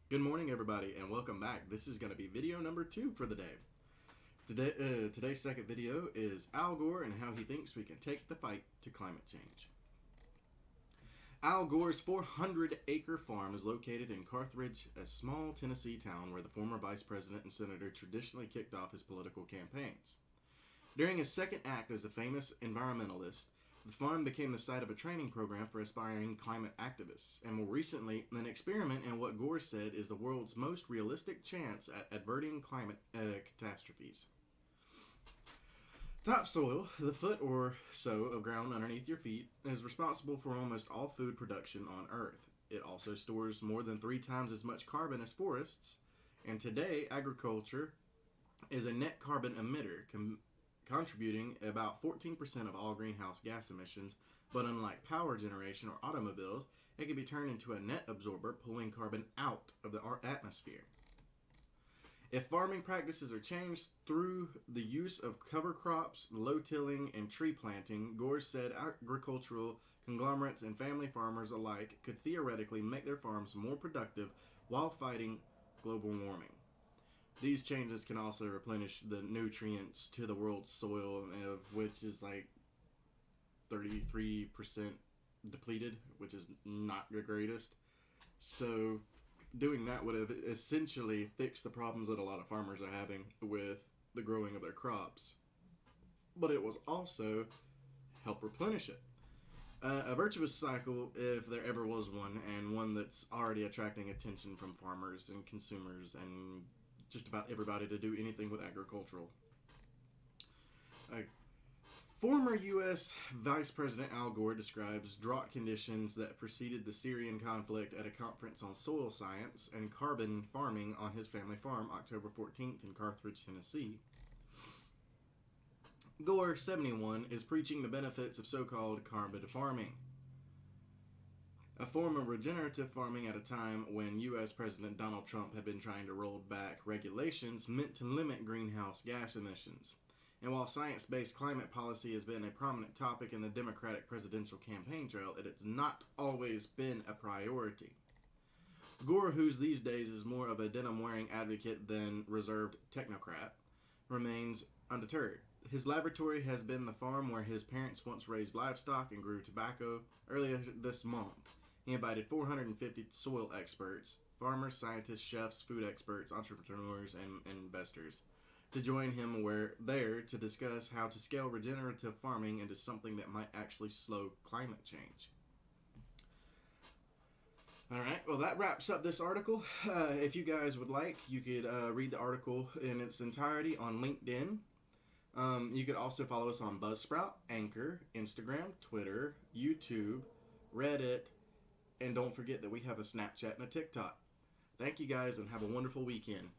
Good morning, everybody, and welcome back. This is going to be video number 2 for the day. Today's second video is Al Gore and how he thinks we can take the fight to climate change. Al Gore's 400-acre farm is located in Carthage, a small Tennessee town where the former vice president and senator traditionally kicked off his political campaigns. During his second act as a famous environmentalist, the farm became the site of a training program for aspiring climate activists, and more recently, an experiment in what Gore said is the world's most realistic chance at averting climate catastrophes. Topsoil, the foot or so of ground underneath your feet, is responsible for almost all food production on Earth. It also stores more than 3 times as much carbon as forests, and today, agriculture is a net carbon emitter, contributing about 14% of all greenhouse gas emissions, but unlike power generation or automobiles, it can be turned into a net absorber, pulling carbon out of the atmosphere. If farming practices are changed through the use of cover crops, low tilling, and tree planting, Gore said agricultural conglomerates and family farmers alike could theoretically make their farms more productive while fighting global warming. These changes can also replenish the nutrients to the world's soil, of which is like 33% depleted, which is not the greatest. So doing that would have essentially fixed the problems that a lot of farmers are having with the growing of their crops. But it was also help replenish it. A virtuous cycle, if there ever was one, and one that's already attracting attention from farmers and consumers and just about everybody to do anything with agricultural. Former U.S. Vice President Al Gore describes drought conditions that preceded the Syrian conflict at a conference on soil science and carbon farming on his family farm October 14th in Carthage, Tennessee. Gore, 71, is preaching the benefits of so-called carbon farming, a form of regenerative farming at a time when U.S. President Donald Trump had been trying to roll back regulations meant to limit greenhouse gas emissions. And while science-based climate policy has been a prominent topic in the Democratic presidential campaign trail, it has not always been a priority. Gore, who these days is more of a denim-wearing advocate than reserved technocrat, remains undeterred. His laboratory has been the farm where his parents once raised livestock and grew tobacco. Earlier this month, he invited 450 soil experts, farmers, scientists, chefs, food experts, entrepreneurs, and investors to join him there to discuss how to scale regenerative farming into something that might actually slow climate change. Alright, well that wraps up this article. If you guys would like, you could read the article in its entirety on LinkedIn. You could also follow us on Buzzsprout, Anchor, Instagram, Twitter, YouTube, Reddit, and don't forget that we have a Snapchat and a TikTok. Thank you guys and have a wonderful weekend.